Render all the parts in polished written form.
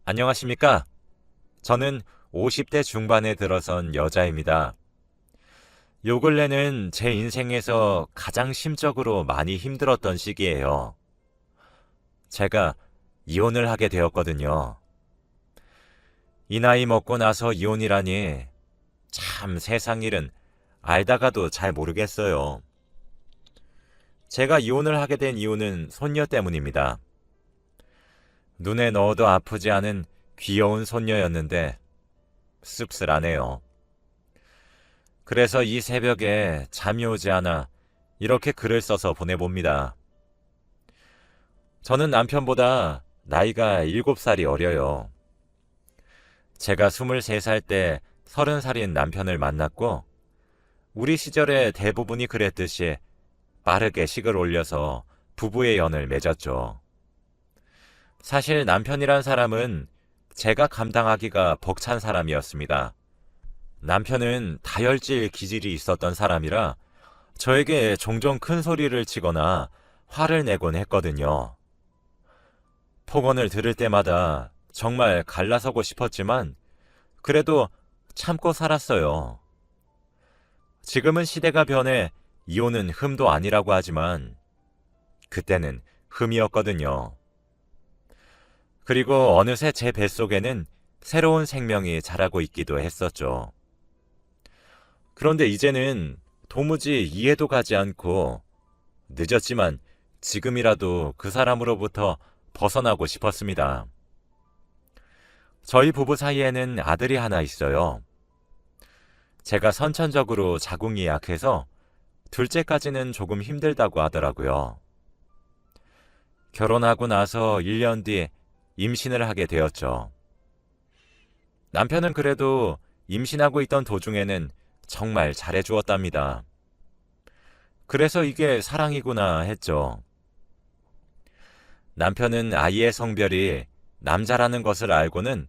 안녕하십니까? 저는 50대 중반에 들어선 여자입니다. 요 근래는 제 인생에서 가장 심적으로 많이 힘들었던 시기예요. 제가 이혼을 하게 되었거든요. 이 나이 먹고 나서 이혼이라니 참 세상 일은 알다가도 잘 모르겠어요. 제가 이혼을 하게 된 이유는 손녀 때문입니다. 눈에 넣어도 아프지 않은 귀여운 손녀였는데 씁쓸하네요. 그래서 이 새벽에 잠이 오지 않아 이렇게 글을 써서 보내봅니다. 저는 남편보다 나이가 7살이 어려요. 제가 23살 때 30살인 남편을 만났고 우리 시절의 대부분이 그랬듯이 빠르게 식을 올려서 부부의 연을 맺었죠. 사실 남편이란 사람은 제가 감당하기가 벅찬 사람이었습니다. 남편은 다혈질 기질이 있었던 사람이라 저에게 종종 큰 소리를 치거나 화를 내곤 했거든요. 폭언을 들을 때마다 정말 갈라서고 싶었지만 그래도 참고 살았어요. 지금은 시대가 변해 이혼은 흠도 아니라고 하지만 그때는 흠이었거든요. 그리고 어느새 제 뱃속에는 새로운 생명이 자라고 있기도 했었죠. 그런데 이제는 도무지 이해도 가지 않고 늦었지만 지금이라도 그 사람으로부터 벗어나고 싶었습니다. 저희 부부 사이에는 아들이 하나 있어요. 제가 선천적으로 자궁이 약해서 둘째까지는 조금 힘들다고 하더라고요. 결혼하고 나서 1년 뒤 임신을 하게 되었죠. 남편은 그래도 임신하고 있던 도중에는 정말 잘해주었답니다. 그래서 이게 사랑이구나 했죠. 남편은 아이의 성별이 남자라는 것을 알고는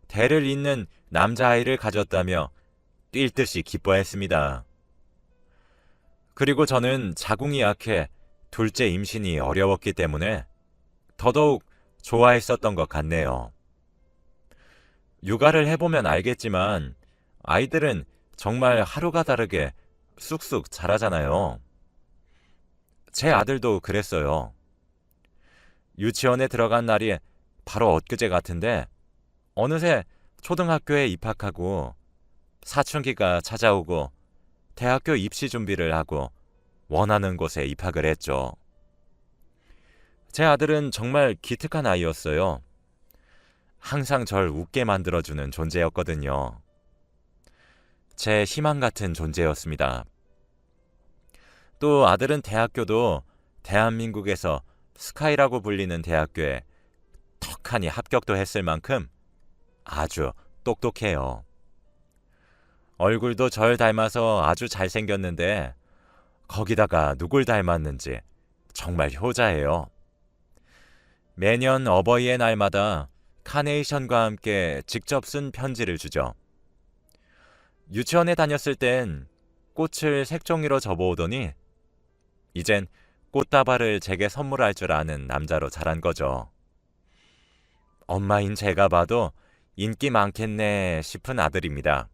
대를 잇는 남자아이를 가졌다며 뛸 듯이 기뻐했습니다. 그리고 저는 자궁이 약해 둘째 임신이 어려웠기 때문에 더더욱 좋아했었던 것 같네요. 육아를 해보면 알겠지만 아이들은 정말 하루가 다르게 쑥쑥 자라잖아요. 제 아들도 그랬어요. 유치원에 들어간 날이 바로 엊그제 같은데 어느새 초등학교에 입학하고 사춘기가 찾아오고 대학교 입시 준비를 하고 원하는 곳에 입학을 했죠. 제 아들은 정말 기특한 아이였어요. 항상 절 웃게 만들어주는 존재였거든요. 제 희망 같은 존재였습니다. 또 아들은 대학교도 대한민국에서 스카이라고 불리는 대학교에 턱하니 합격도 했을 만큼 아주 똑똑해요. 얼굴도 절 닮아서 아주 잘생겼는데 거기다가 누굴 닮았는지 정말 효자예요. 매년 어버이의 날마다 카네이션과 함께 직접 쓴 편지를 주죠. 유치원에 다녔을 땐 꽃을 색종이로 접어오더니 이젠 꽃다발을 제게 선물할 줄 아는 남자로 자란 거죠. 엄마인 제가 봐도 인기 많겠네 싶은 아들입니다.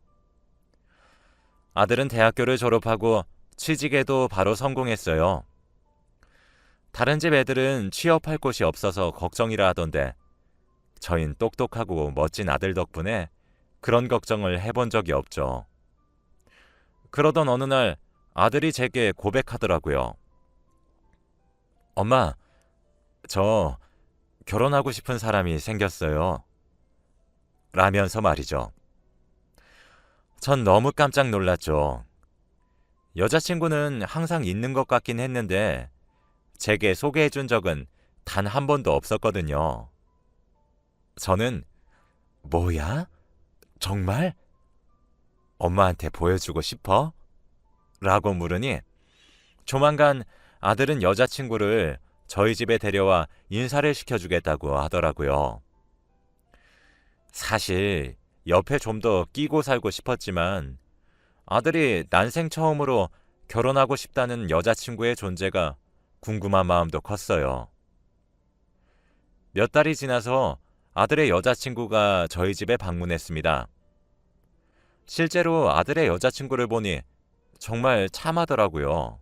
아들은 대학교를 졸업하고 취직에도 바로 성공했어요. 다른 집 애들은 취업할 곳이 없어서 걱정이라 하던데 저흰 똑똑하고 멋진 아들 덕분에 그런 걱정을 해본 적이 없죠. 그러던 어느 날 아들이 제게 고백하더라고요. 엄마, 저 결혼하고 싶은 사람이 생겼어요. 라면서 말이죠. 전 너무 깜짝 놀랐죠. 여자친구는 항상 있는 것 같긴 했는데 제게 소개해준 적은 단 한 번도 없었거든요. 저는 뭐야? 정말? 엄마한테 보여주고 싶어? 라고 물으니 조만간 아들은 여자친구를 저희 집에 데려와 인사를 시켜주겠다고 하더라고요. 사실 옆에 좀 더 끼고 살고 싶었지만 아들이 난생 처음으로 결혼하고 싶다는 여자친구의 존재가 궁금한 마음도 컸어요. 몇 달이 지나서 아들의 여자친구가 저희 집에 방문했습니다. 실제로 아들의 여자친구를 보니 정말 참하더라고요.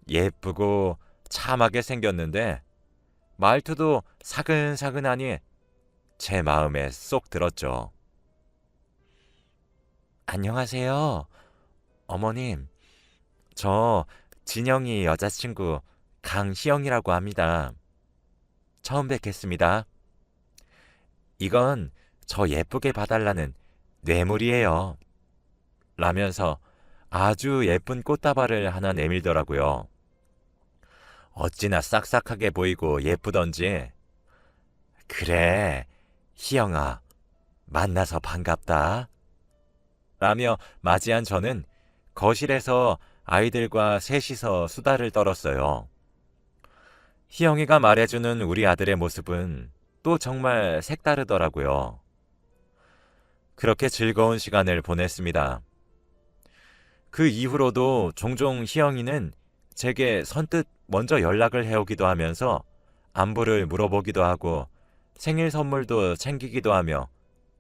예쁘고 참하게 생겼는데 말투도 사근사근하니 제 마음에 쏙 들었죠. 안녕하세요. 어머님, 저 진영이 여자친구 강희영이라고 합니다. 처음 뵙겠습니다. 이건 저 예쁘게 봐달라는 뇌물이에요. 라면서 아주 예쁜 꽃다발을 하나 내밀더라고요. 어찌나 싹싹하게 보이고 예쁘던지. 그래, 희영아, 만나서 반갑다. 라며 맞이한 저는 거실에서 아이들과 셋이서 수다를 떨었어요. 희영이가 말해주는 우리 아들의 모습은 또 정말 색다르더라고요. 그렇게 즐거운 시간을 보냈습니다. 그 이후로도 종종 희영이는 제게 선뜻 먼저 연락을 해오기도 하면서 안부를 물어보기도 하고 생일 선물도 챙기기도 하며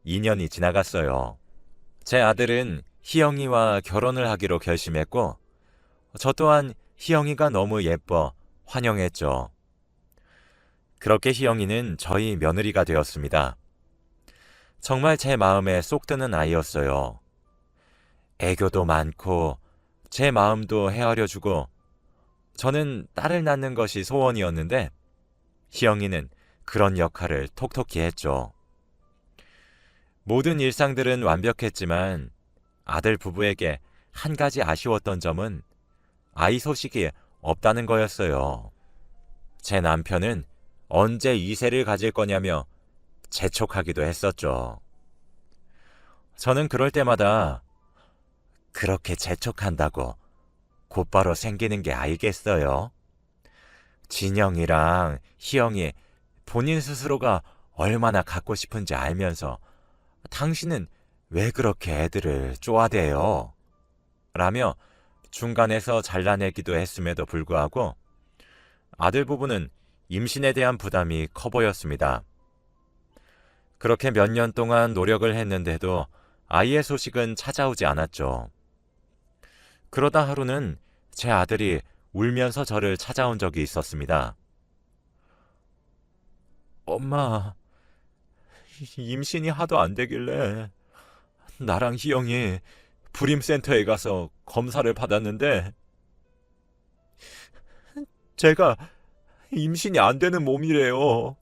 2년이 지나갔어요. 제 아들은 희영이와 결혼을 하기로 결심했고 저 또한 희영이가 너무 예뻐 환영했죠. 그렇게 희영이는 저희 며느리가 되었습니다. 정말 제 마음에 쏙 드는 아이였어요. 애교도 많고 제 마음도 헤아려주고 저는 딸을 낳는 것이 소원이었는데 희영이는 그런 역할을 톡톡히 했죠. 모든 일상들은 완벽했지만 아들 부부에게 한 가지 아쉬웠던 점은 아이 소식이 없다는 거였어요. 제 남편은 언제 2세를 가질 거냐며 재촉하기도 했었죠. 저는 그럴 때마다 그렇게 재촉한다고 곧바로 생기는 게 알겠어요? 진영이랑 희영이 본인 스스로가 얼마나 갖고 싶은지 알면서 당신은 왜 그렇게 애들을 쪼아대요? 라며 중간에서 잘라내기도 했음에도 불구하고 아들 부부는 임신에 대한 부담이 커 보였습니다. 그렇게 몇 년 동안 노력을 했는데도 아이의 소식은 찾아오지 않았죠. 그러다 하루는 제 아들이 울면서 저를 찾아온 적이 있었습니다. 엄마, 임신이 하도 안 되길래 나랑 희영이 불임센터에 가서 검사를 받았는데 제가 임신이 안 되는 몸이래요.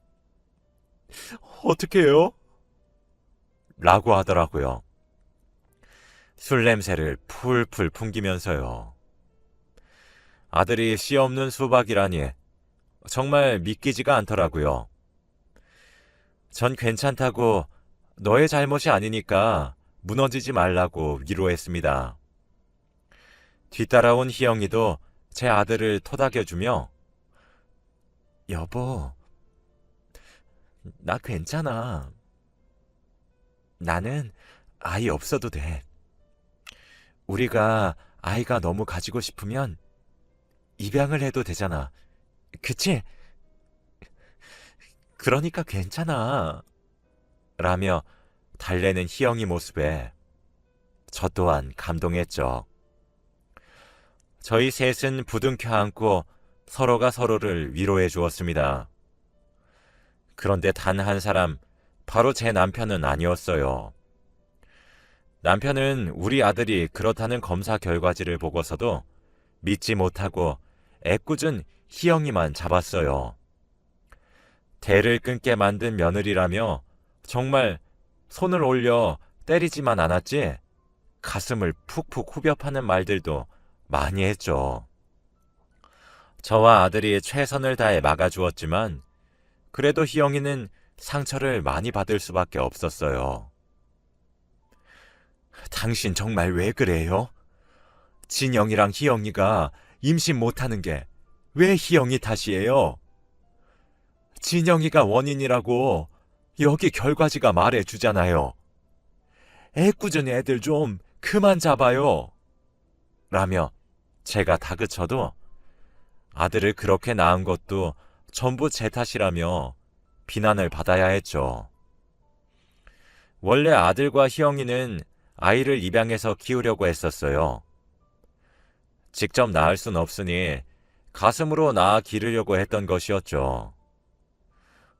어떻게 해요? 라고 하더라고요. 술 냄새를 풀풀 풍기면서요. 아들이 씨 없는 수박이라니 정말 믿기지가 않더라고요. 전 괜찮다고 너의 잘못이 아니니까 무너지지 말라고 위로했습니다. 뒤따라온 희영이도 제 아들을 토닥여주며 여보, 나 괜찮아. 나는 아이 없어도 돼. 우리가 아이가 너무 가지고 싶으면 입양을 해도 되잖아. 그치? 그러니까 괜찮아. 라며 달래는 희영이 모습에 저 또한 감동했죠. 저희 셋은 부둥켜 안고 서로가 서로를 위로해 주었습니다. 그런데 단 한 사람, 바로 제 남편은 아니었어요. 남편은 우리 아들이 그렇다는 검사 결과지를 보고서도 믿지 못하고 애꿎은 희영이만 잡았어요. 대를 끊게 만든 며느리라며 정말 손을 올려 때리지만 않았지 가슴을 푹푹 후벼 파는 말들도 많이 했죠. 저와 아들이 최선을 다해 막아주었지만 그래도 희영이는 상처를 많이 받을 수밖에 없었어요. 당신 정말 왜 그래요? 진영이랑 희영이가 임신 못하는 게 왜 희영이 탓이에요? 진영이가 원인이라고 여기 결과지가 말해주잖아요. 애꿎은 애들 좀 그만 잡아요. 라며 제가 다그쳐도 아들을 그렇게 낳은 것도 전부 제 탓이라며 비난을 받아야 했죠. 원래 아들과 희영이는 아이를 입양해서 키우려고 했었어요. 직접 낳을 순 없으니 가슴으로 낳아 기르려고 했던 것이었죠.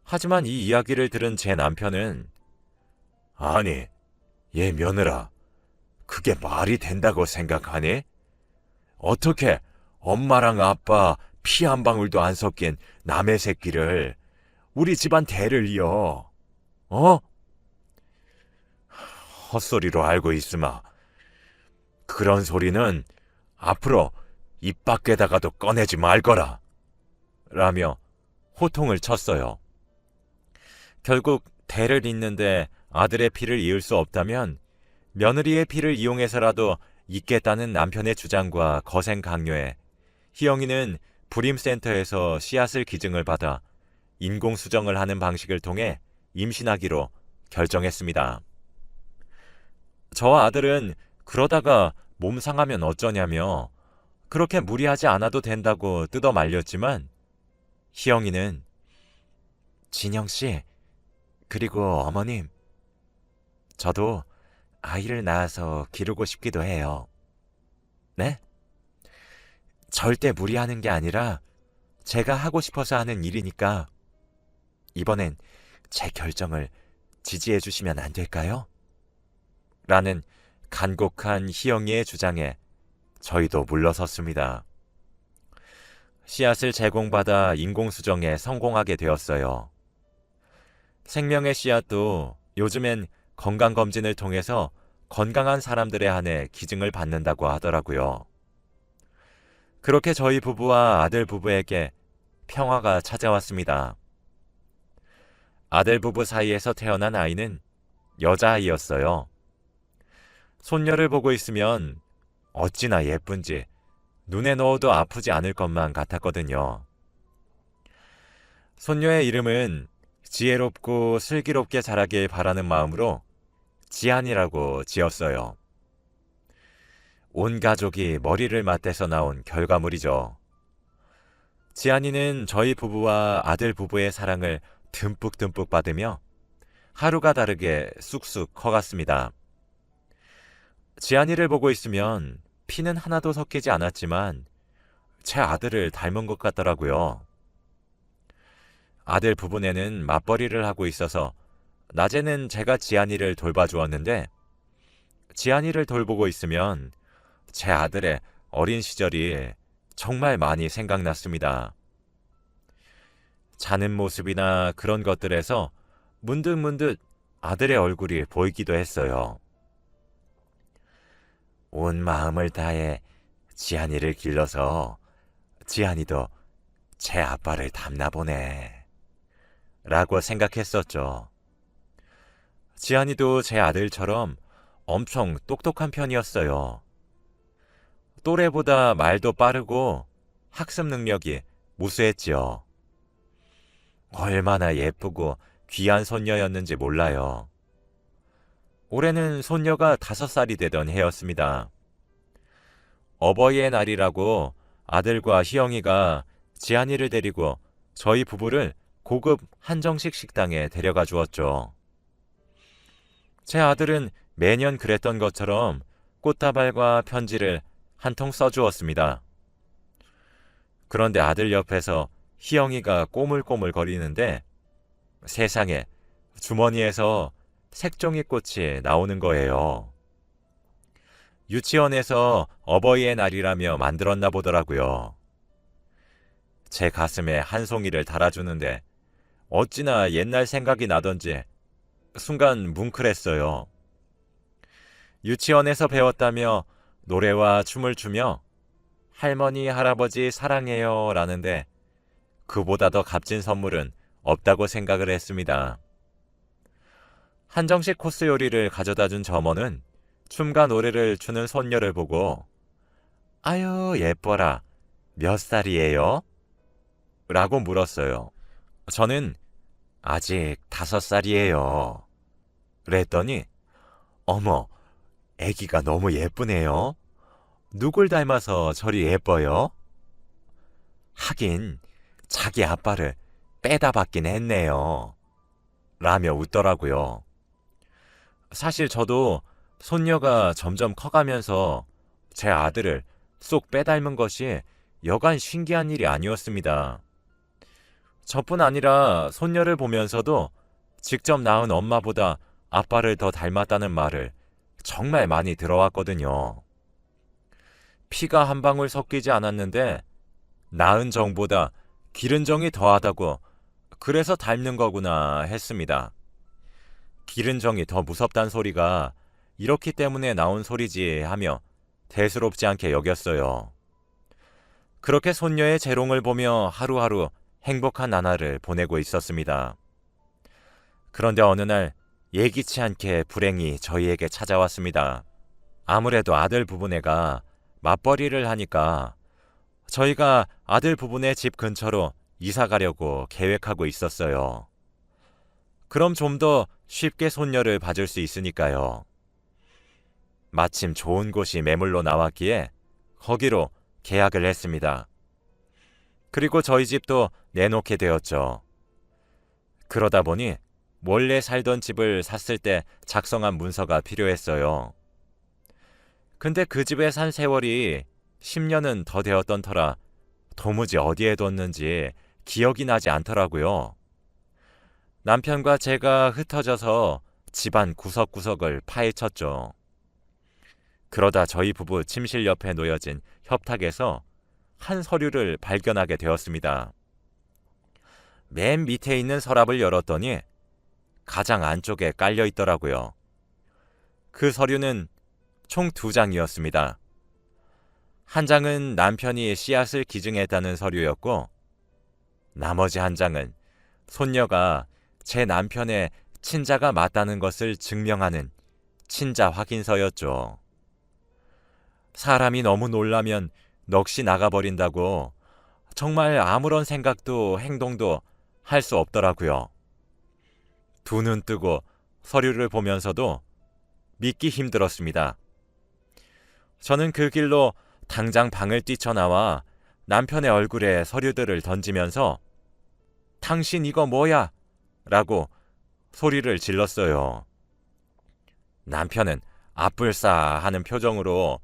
하지만 이 이야기를 들은 제 남편은 아니, 얘 며느라, 그게 말이 된다고 생각하니? 어떻게 엄마랑 아빠 피 한 방울도 안 섞인 남의 새끼를 우리 집안 대를 이어? 어? 헛소리로 알고 있으마. 그런 소리는 앞으로 입 밖에다가도 꺼내지 말거라. 라며 호통을 쳤어요. 결국 대를 잇는데 아들의 피를 이을 수 없다면 며느리의 피를 이용해서라도 잇겠다는 남편의 주장과 거센 강요에 희영이는 불임센터에서 씨앗을 기증을 받아 인공수정을 하는 방식을 통해 임신하기로 결정했습니다. 저와 아들은 그러다가 몸 상하면 어쩌냐며 그렇게 무리하지 않아도 된다고 뜯어 말렸지만 희영이는 진영씨, 그리고 어머님, 저도 아이를 낳아서 기르고 싶기도 해요. 네? 절대 무리하는 게 아니라 제가 하고 싶어서 하는 일이니까 이번엔 제 결정을 지지해 주시면 안 될까요? 라는 간곡한 희영이의 주장에 저희도 물러섰습니다. 씨앗을 제공받아 인공수정에 성공하게 되었어요. 생명의 씨앗도 요즘엔 건강검진을 통해서 건강한 사람들에 한해 기증을 받는다고 하더라고요. 그렇게 저희 부부와 아들 부부에게 평화가 찾아왔습니다. 아들 부부 사이에서 태어난 아이는 여자아이였어요. 손녀를 보고 있으면 어찌나 예쁜지 눈에 넣어도 아프지 않을 것만 같았거든요. 손녀의 이름은 지혜롭고 슬기롭게 자라길 바라는 마음으로 지안이라고 지었어요. 온 가족이 머리를 맞대서 나온 결과물이죠. 지안이는 저희 부부와 아들 부부의 사랑을 듬뿍듬뿍 받으며 하루가 다르게 쑥쑥 커갔습니다. 지안이를 보고 있으면 피는 하나도 섞이지 않았지만 제 아들을 닮은 것 같더라고요. 아들 부부네는 맞벌이를 하고 있어서 낮에는 제가 지안이를 돌봐주었는데 지안이를 돌보고 있으면 제 아들의 어린 시절이 정말 많이 생각났습니다. 자는 모습이나 그런 것들에서 문득문득 아들의 얼굴이 보이기도 했어요. 온 마음을 다해 지안이를 길러서 지안이도 제 아빠를 닮나 보네 라고 생각했었죠. 지안이도 제 아들처럼 엄청 똑똑한 편이었어요. 또래보다 말도 빠르고 학습 능력이 우수했지요. 얼마나 예쁘고 귀한 손녀였는지 몰라요. 올해는 손녀가 5살이 되던 해였습니다. 어버이의 날이라고 아들과 희영이가 지안이를 데리고 저희 부부를 고급 한정식 식당에 데려가 주었죠. 제 아들은 매년 그랬던 것처럼 꽃다발과 편지를 한 통 써주었습니다. 그런데 아들 옆에서 희영이가 꼬물꼬물 거리는데 세상에 주머니에서 색종이꽃이 나오는 거예요. 유치원에서 어버이의 날이라며 만들었나 보더라고요. 제 가슴에 한 송이를 달아주는데 어찌나 옛날 생각이 나던지 순간 뭉클했어요. 유치원에서 배웠다며 노래와 춤을 추며 할머니, 할아버지 사랑해요 라는데 그보다 더 값진 선물은 없다고 생각을 했습니다. 한정식 코스 요리를 가져다준 점원은 춤과 노래를 추는 손녀를 보고 아유 예뻐라, 몇 살이에요? 라고 물었어요. 저는 아직 5살이에요. 그랬더니 어머, 애기가 너무 예쁘네요. 누굴 닮아서 저리 예뻐요? 하긴 자기 아빠를 빼다 받긴 했네요. 라며 웃더라고요. 사실 저도 손녀가 점점 커가면서 제 아들을 쏙 빼닮은 것이 여간 신기한 일이 아니었습니다. 저뿐 아니라 손녀를 보면서도 직접 낳은 엄마보다 아빠를 더 닮았다는 말을 정말 많이 들어왔거든요. 피가 한 방울 섞이지 않았는데 낳은 정보다 기른 정이 더하다고 그래서 닮는 거구나 했습니다. 기른 정이 더 무섭단 소리가 이렇기 때문에 나온 소리지 하며 대수롭지 않게 여겼어요. 그렇게 손녀의 재롱을 보며 하루하루 행복한 나날을 보내고 있었습니다. 그런데 어느 날 예기치 않게 불행이 저희에게 찾아왔습니다. 아무래도 아들 부부네가 맞벌이를 하니까 저희가 아들 부부네 집 근처로 이사 가려고 계획하고 있었어요. 그럼 좀 더 쉽게 손녀를 봐줄 수 있으니까요. 마침 좋은 곳이 매물로 나왔기에 거기로 계약을 했습니다. 그리고 저희 집도 내놓게 되었죠. 그러다 보니 원래 살던 집을 샀을 때 작성한 문서가 필요했어요. 근데 그 집에 산 세월이 10년은 더 되었던 터라 도무지 어디에 뒀는지 기억이 나지 않더라고요. 남편과 제가 흩어져서 집안 구석구석을 파헤쳤죠. 그러다 저희 부부 침실 옆에 놓여진 협탁에서 한 서류를 발견하게 되었습니다. 맨 밑에 있는 서랍을 열었더니 가장 안쪽에 깔려 있더라고요. 그 서류는 총 2장이었습니다. 한 장은 남편이 씨앗을 기증했다는 서류였고 나머지 한 장은 손녀가 제 남편의 친자가 맞다는 것을 증명하는 친자 확인서였죠. 사람이 너무 놀라면 넋이 나가버린다고 정말 아무런 생각도 행동도 할 수 없더라고요. 두 눈 뜨고 서류를 보면서도 믿기 힘들었습니다. 저는 그 길로 당장 방을 뛰쳐나와 남편의 얼굴에 서류들을 던지면서 당신 이거 뭐야? 라고 소리를 질렀어요. 남편은 아뿔싸하는 표정으로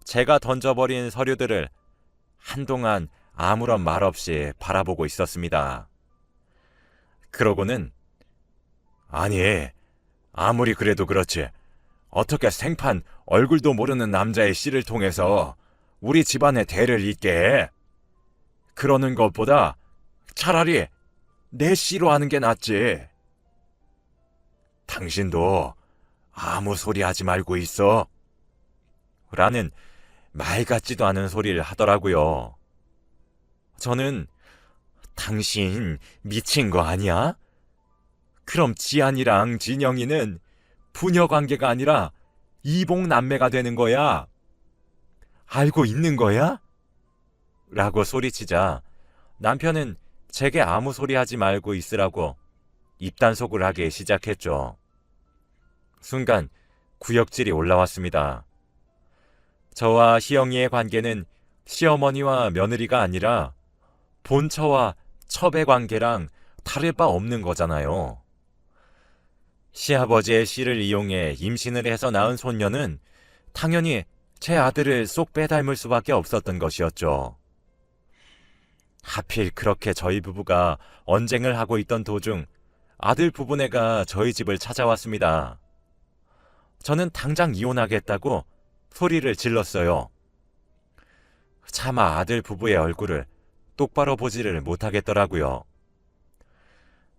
제가 던져버린 서류들을 한동안 아무런 말 없이 바라보고 있었습니다. 그러고는 아니, 아무리 그래도 그렇지 어떻게 생판 얼굴도 모르는 남자의 씨를 통해서 우리 집안의 대를 잇게 해? 그러는 것보다 차라리 내 씨로 하는 게 낫지. 당신도 아무 소리 하지 말고 있어. 라는 말 같지도 않은 소리를 하더라고요. 저는 당신 미친 거 아니야? 그럼 지안이랑 진영이는 부녀 관계가 아니라 이복 남매가 되는 거야. 알고 있는 거야? 라고 소리치자 남편은 제게 아무 소리 하지 말고 있으라고 입단속을 하기 시작했죠. 순간 구역질이 올라왔습니다. 저와 희영이의 관계는 시어머니와 며느리가 아니라 본처와 첩의 관계랑 다를 바 없는 거잖아요. 시아버지의 씨를 이용해 임신을 해서 낳은 손녀는 당연히 제 아들을 쏙 빼닮을 수밖에 없었던 것이었죠. 하필 그렇게 저희 부부가 언쟁을 하고 있던 도중 아들 부부네가 저희 집을 찾아왔습니다. 저는 당장 이혼하겠다고 소리를 질렀어요. 차마 아들 부부의 얼굴을 똑바로 보지를 못하겠더라고요.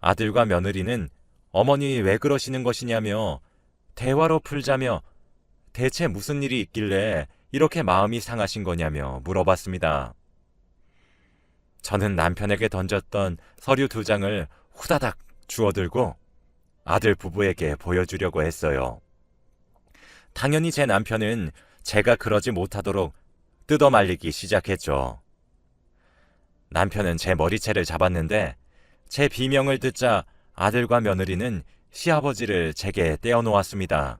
아들과 며느리는 어머니 왜 그러시는 것이냐며 대화로 풀자며 대체 무슨 일이 있길래 이렇게 마음이 상하신 거냐며 물어봤습니다. 저는 남편에게 던졌던 서류 2장을 후다닥 주워들고 아들 부부에게 보여주려고 했어요. 당연히 제 남편은 제가 그러지 못하도록 뜯어말리기 시작했죠. 남편은 제 머리채를 잡았는데 제 비명을 듣자 아들과 며느리는 시아버지를 제게 떼어놓았습니다.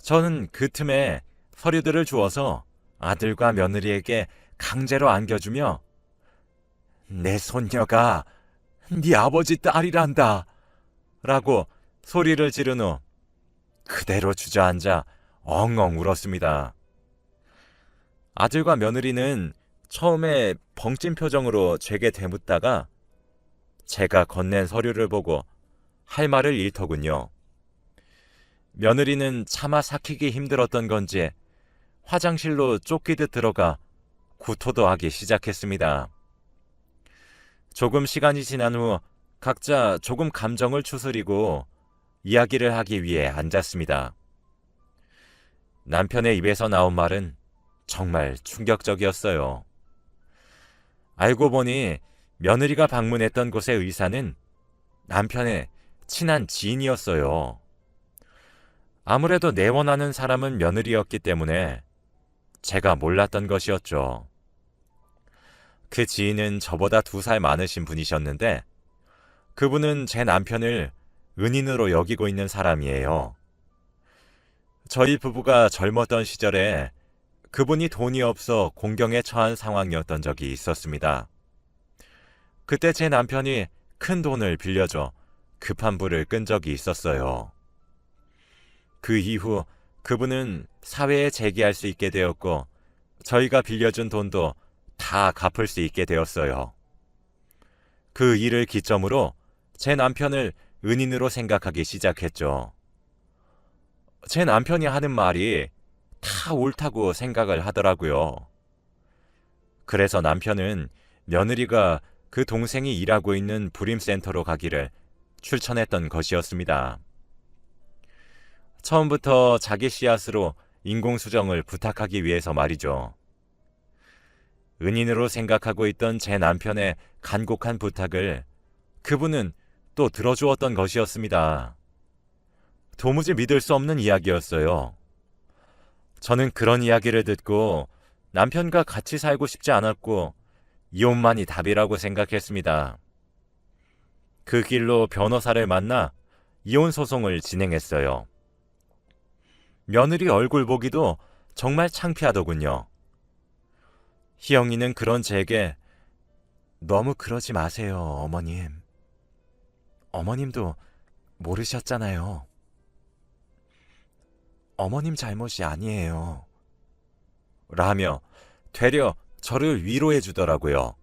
저는 그 틈에 서류들을 주어서 아들과 며느리에게 강제로 안겨주며 내 손녀가 네 아버지 딸이란다 라고 소리를 지른 후 그대로 주저앉아 엉엉 울었습니다. 아들과 며느리는 처음에 벙찐 표정으로 제게 대묻다가 제가 건넨 서류를 보고 할 말을 잃더군요. 며느리는 차마 삭히기 힘들었던 건지 화장실로 쫓기듯 들어가 구토도 하기 시작했습니다. 조금 시간이 지난 후 각자 조금 감정을 추스리고 이야기를 하기 위해 앉았습니다. 남편의 입에서 나온 말은 정말 충격적이었어요. 알고 보니 며느리가 방문했던 곳의 의사는 남편의 친한 지인이었어요. 아무래도 내원하는 사람은 며느리였기 때문에 제가 몰랐던 것이었죠. 그 지인은 저보다 2살 많으신 분이셨는데 그분은 제 남편을 은인으로 여기고 있는 사람이에요. 저희 부부가 젊었던 시절에 그분이 돈이 없어 공경에 처한 상황이었던 적이 있었습니다. 그때 제 남편이 큰 돈을 빌려줘 급한 불을 끈 적이 있었어요. 그 이후 그분은 사회에 재기할 수 있게 되었고 저희가 빌려준 돈도 다 갚을 수 있게 되었어요. 그 일을 기점으로 제 남편을 은인으로 생각하기 시작했죠. 제 남편이 하는 말이 다 옳다고 생각을 하더라고요. 그래서 남편은 며느리가 그 동생이 일하고 있는 불임센터로 가기를 추천했던 것이었습니다. 처음부터 자기 씨앗으로 인공수정을 부탁하기 위해서 말이죠. 은인으로 생각하고 있던 제 남편의 간곡한 부탁을 그분은 또 들어주었던 것이었습니다. 도무지 믿을 수 없는 이야기였어요. 저는 그런 이야기를 듣고 남편과 같이 살고 싶지 않았고 이혼만이 답이라고 생각했습니다. 그 길로 변호사를 만나 이혼 소송을 진행했어요. 며느리 얼굴 보기도 정말 창피하더군요. 희영이는 그런 제게 너무 그러지 마세요, 어머님. 어머님도 모르셨잖아요. 어머님 잘못이 아니에요. 라며 되려 저를 위로해 주더라고요.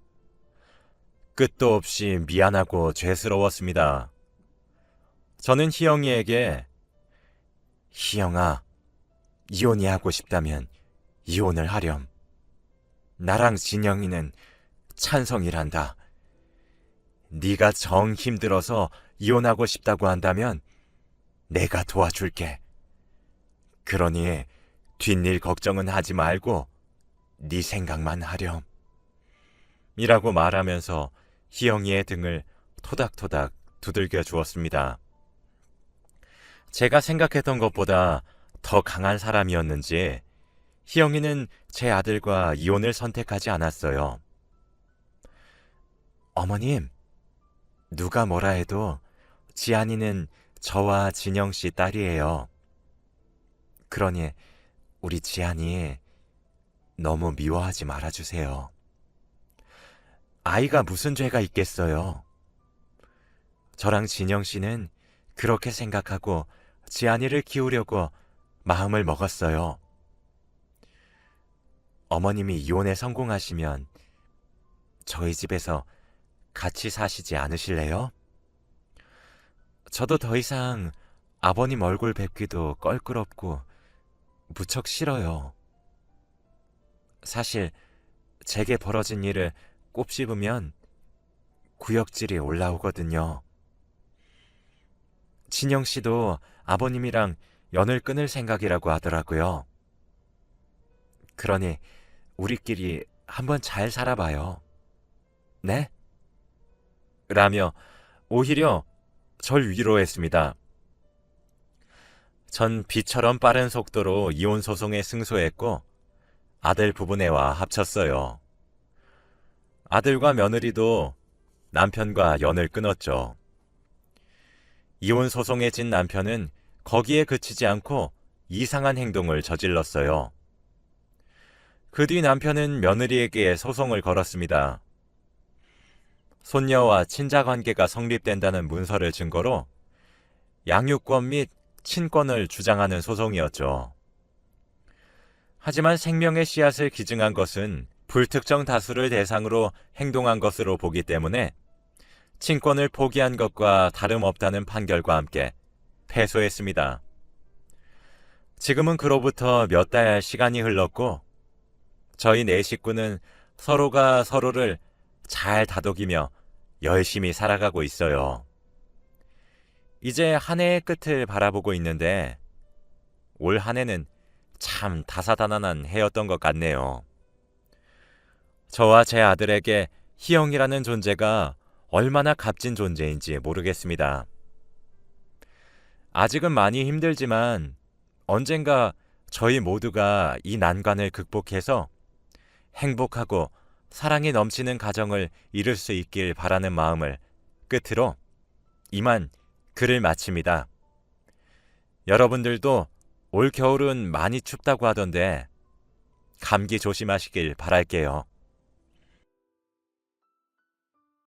끝도 없이 미안하고 죄스러웠습니다. 저는 희영이에게 희영아, 이혼이 하고 싶다면 이혼을 하렴. 나랑 진영이는 찬성이란다. 네가 정 힘들어서 이혼하고 싶다고 한다면 내가 도와줄게. 그러니 뒷일 걱정은 하지 말고 네 생각만 하렴. 이라고 말하면서 희영이의 등을 토닥토닥 두들겨 주었습니다. 제가 생각했던 것보다 더 강한 사람이었는지 희영이는 제 아들과 이혼을 선택하지 않았어요. 어머님, 누가 뭐라 해도 지안이는 저와 진영씨 딸이에요. 그러니 우리 지안이 너무 미워하지 말아주세요. 아이가 무슨 죄가 있겠어요. 저랑 진영씨는 그렇게 생각하고 지안이를 키우려고 마음을 먹었어요. 어머님이 이혼에 성공하시면 저희 집에서 같이 사시지 않으실래요? 저도 더 이상 아버님 얼굴 뵙기도 껄끄럽고 무척 싫어요. 사실 제게 벌어진 일을 꼽씹으면 구역질이 올라오거든요. 진영 씨도 아버님이랑 연을 끊을 생각이라고 하더라고요. 그러니 우리끼리 한번 잘 살아봐요. 네? 라며 오히려 절 위로했습니다. 전 비처럼 빠른 속도로 이혼 소송에 승소했고 아들 부부네와 합쳤어요. 아들과 며느리도 남편과 연을 끊었죠. 이혼 소송에 진 남편은 거기에 그치지 않고 이상한 행동을 저질렀어요. 그 뒤 남편은 며느리에게 소송을 걸었습니다. 손녀와 친자 관계가 성립된다는 문서를 증거로 양육권 및 친권을 주장하는 소송이었죠. 하지만 생명의 씨앗을 기증한 것은 불특정 다수를 대상으로 행동한 것으로 보기 때문에 친권을 포기한 것과 다름없다는 판결과 함께 패소했습니다. 지금은 그로부터 몇 달 시간이 흘렀고 저희 네 식구는 서로가 서로를 잘 다독이며 열심히 살아가고 있어요. 이제 한 해의 끝을 바라보고 있는데 올 한 해는 참 다사다난한 해였던 것 같네요. 저와 제 아들에게 희영이라는 존재가 얼마나 값진 존재인지 모르겠습니다. 아직은 많이 힘들지만 언젠가 저희 모두가 이 난관을 극복해서 행복하고 사랑이 넘치는 가정을 이룰 수 있길 바라는 마음을 끝으로 이만 글을 마칩니다. 여러분들도 올 겨울은 많이 춥다고 하던데 감기 조심하시길 바랄게요.